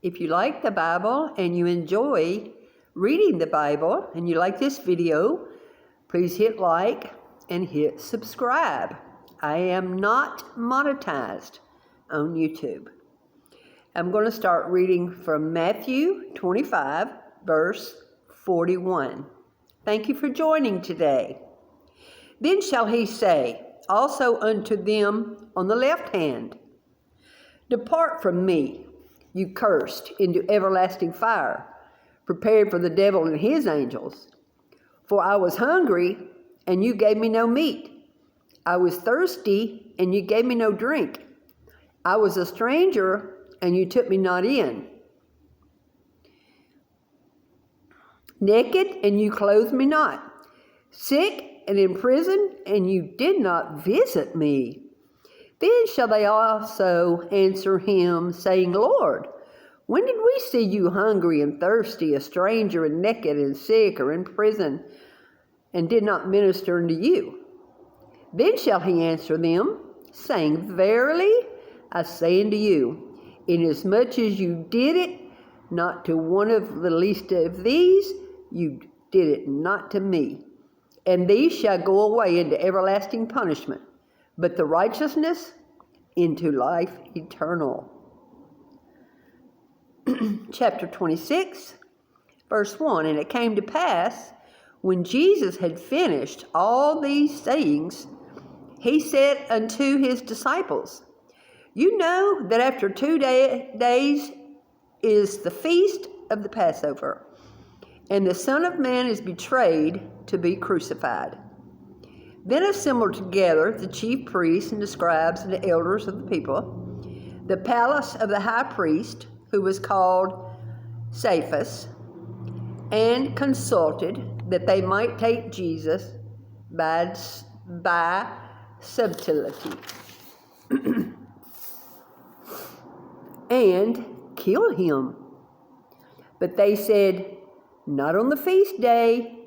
If you like the Bible and you enjoy reading the Bible and you like this video, please hit like and hit subscribe. I am not monetized on YouTube. I'm going to start reading from Matthew 25, verse 41. Thank you for joining today. Then shall he say also unto them on the left hand, Depart from me, you cursed, into everlasting fire, prepared for the devil and his angels. For I was hungry, and you gave me no meat. I was thirsty, and you gave me no drink. I was a stranger, and you took me not in. Naked, and you clothed me not. Sick and in prison, and you did not visit me. Then shall they also answer him, saying, Lord, when did we see you hungry and thirsty, a stranger and naked and sick, or in prison, and did not minister unto you? Then shall he answer them, saying, Verily I say unto you, inasmuch as you did it not to one of the least of these, you did it not to me. And these shall go away into everlasting punishment, but the righteousness into life eternal. Chapter 26, verse 1. And it came to pass, when Jesus had finished all these sayings, he said unto his disciples, You know that after 2 days is the feast of the Passover, and the Son of Man is betrayed to be crucified. Then assembled together the chief priests and the scribes and the elders of the people, the palace of the high priest, who was called Caiaphas, and consulted that they might take Jesus by subtlety and kill him. But they said, Not on the feast day,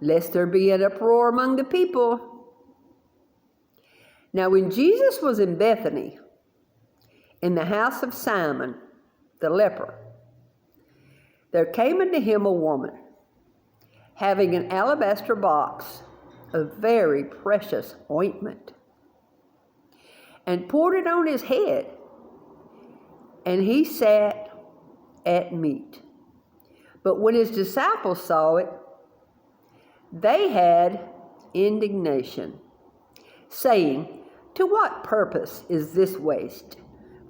lest there be an uproar among the people. Now when Jesus was in Bethany, in the house of Simon the leper, there came unto him a woman, having an alabaster box of very precious ointment, and poured it on his head, and he sat at meat. But when his disciples saw it, they had indignation, saying, To what purpose is this waste?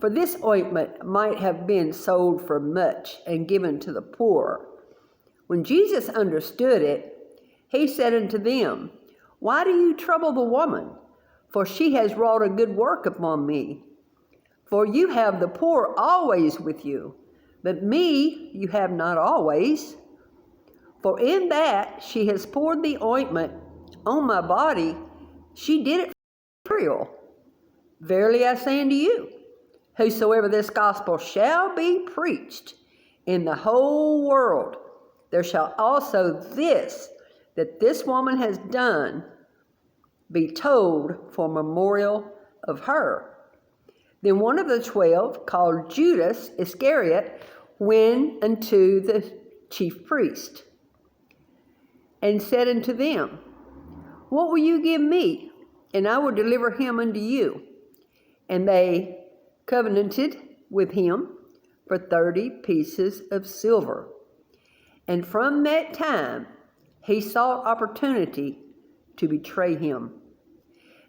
For this ointment might have been sold for much and given to the poor. When Jesus understood it, he said unto them, Why do you trouble the woman? For she has wrought a good work upon me. For you have the poor always with you, but me you have not always. For in that she has poured the ointment on my body, she did it for burial. Verily I say unto you, whosoever this gospel shall be preached in the whole world, there shall also this, that this woman has done, be told for memorial of her. Then one of the 12, called Judas Iscariot, went unto the chief priest, and said unto them, What will you give me? And I will deliver him unto you. And they covenanted with him for 30 pieces of silver. And from that time he sought opportunity to betray him.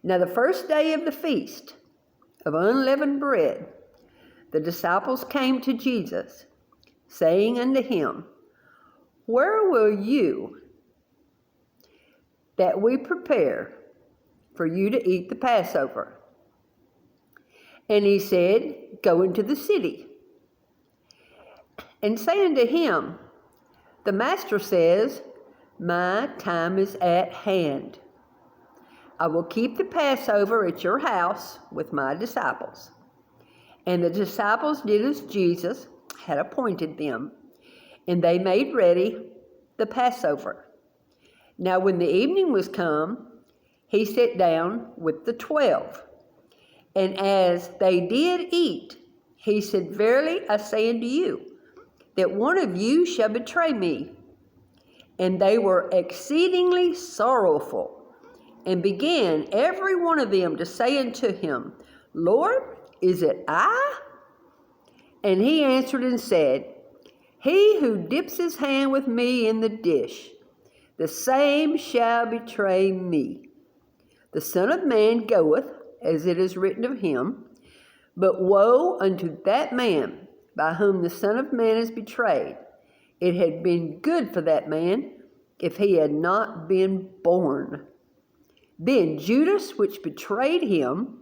Now the first day of the feast of unleavened bread, the disciples came to Jesus, saying unto him, Where will you that we prepare for you to eat the Passover? And he said, Go into the city, and say unto him, The master says, My time is at hand. I will keep the Passover at your house with my disciples. And the disciples did as Jesus had appointed them, and they made ready the Passover. Now when the evening was come, he sat down with the 12. And as they did eat, He said, Verily I say unto you, that one of you shall betray me. And they were exceedingly sorrowful, and began every one of them to say unto him, Lord, is it I? And he answered and said, He who dips his hand with me in the dish, the same shall betray me. The Son of Man goeth, as it is written of him, but woe unto that man by whom the Son of Man is betrayed. It had been good for that man if he had not been born. Then Judas, which betrayed him,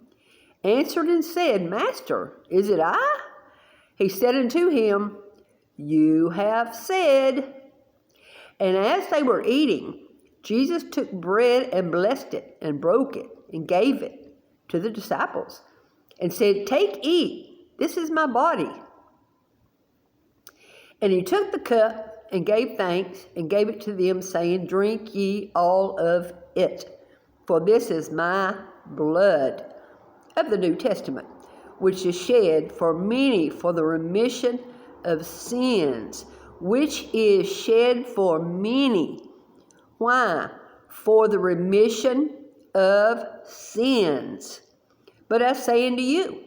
answered and said, Master, is it I? He said unto him, You have said. And as they were eating, Jesus took bread and blessed it and broke it and gave it to the disciples and said, Take, eat, this is my body. And he took the cup and gave thanks and gave it to them, saying, Drink ye all of it, for this is my blood of the New Testament, which is shed for many for the remission of sins, which is shed for many. Why? For the remission of sins. But I say unto you,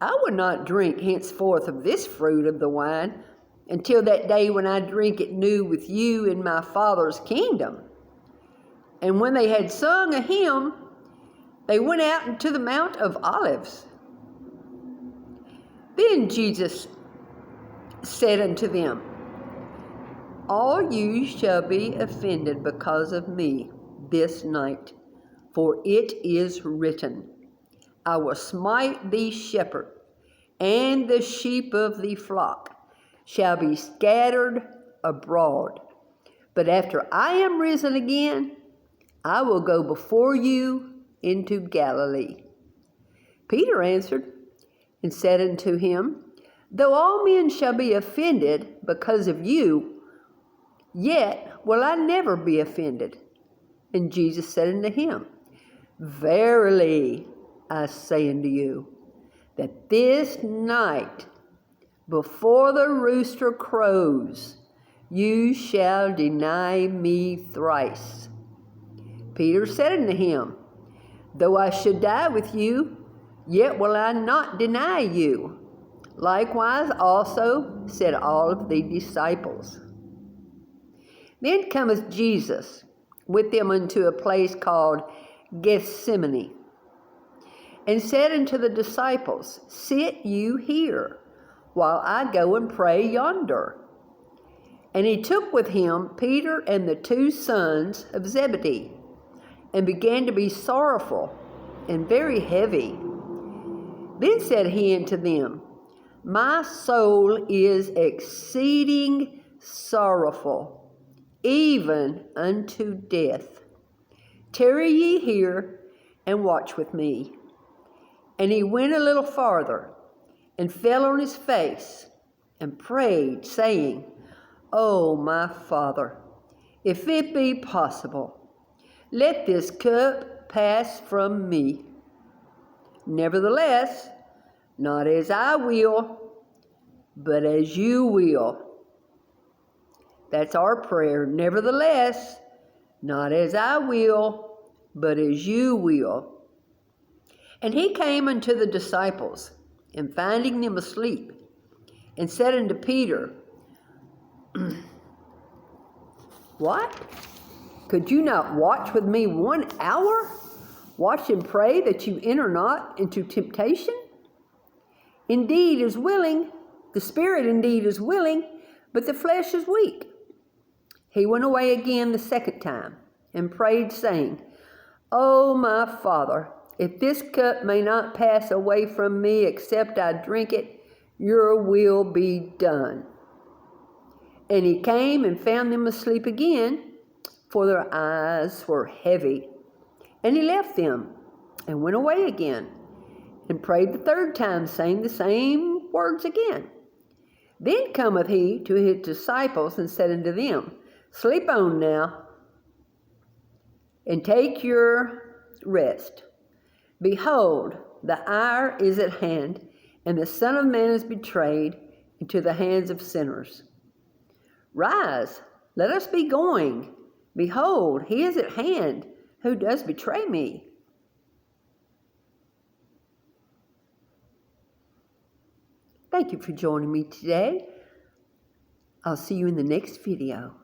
I will not drink henceforth of this fruit of the wine until that day when I drink it new with you in my Father's kingdom. And when they had sung a hymn, they went out into the Mount of Olives. Then Jesus said unto them, All you shall be offended because of me this night, for it is written, I will smite thee shepherd, and the sheep of the flock shall be scattered abroad. But after I am risen again, I will go before you into Galilee. Peter answered and said unto him, Though all men shall be offended because of you, yet will I never be offended. And Jesus said unto him, Verily I say unto you, that this night before the rooster crows, you shall deny me thrice. Peter said unto him, Though I should die with you, yet will I not deny you. Likewise also said all of the disciples. Then cometh Jesus with them unto a place called Gethsemane, and said unto the disciples, Sit you here, while I go and pray yonder. And he took with him Peter and the two sons of Zebedee, and began to be sorrowful and very heavy. Then said he unto them, My soul is exceeding sorrowful, even unto death. Tarry ye here, and watch with me. And he went a little farther, and fell on his face, and prayed, saying, O my Father, if it be possible, let this cup pass from me. Nevertheless, not as I will, but as you will. That's our prayer. Nevertheless, not as I will, but as you will. And he came unto the disciples, and finding them asleep, and said unto Peter, What? Could you not watch with me 1 hour? Watch and pray that you enter not into temptation? Indeed is willing, the spirit indeed is willing, but the flesh is weak. He went away again the second time, and prayed, saying, O my Father, if this cup may not pass away from me except I drink it, your will be done. And he came and found them asleep again, for their eyes were heavy. And he left them, and went away again, and prayed the third time, saying the same words again. Then cometh he to his disciples, and said unto them, Sleep on now, and take your rest. Behold, the hour is at hand, and the Son of Man is betrayed into the hands of sinners. Rise, let us be going. Behold, he is at hand who does betray me. Thank you for joining me today. I'll see you in the next video.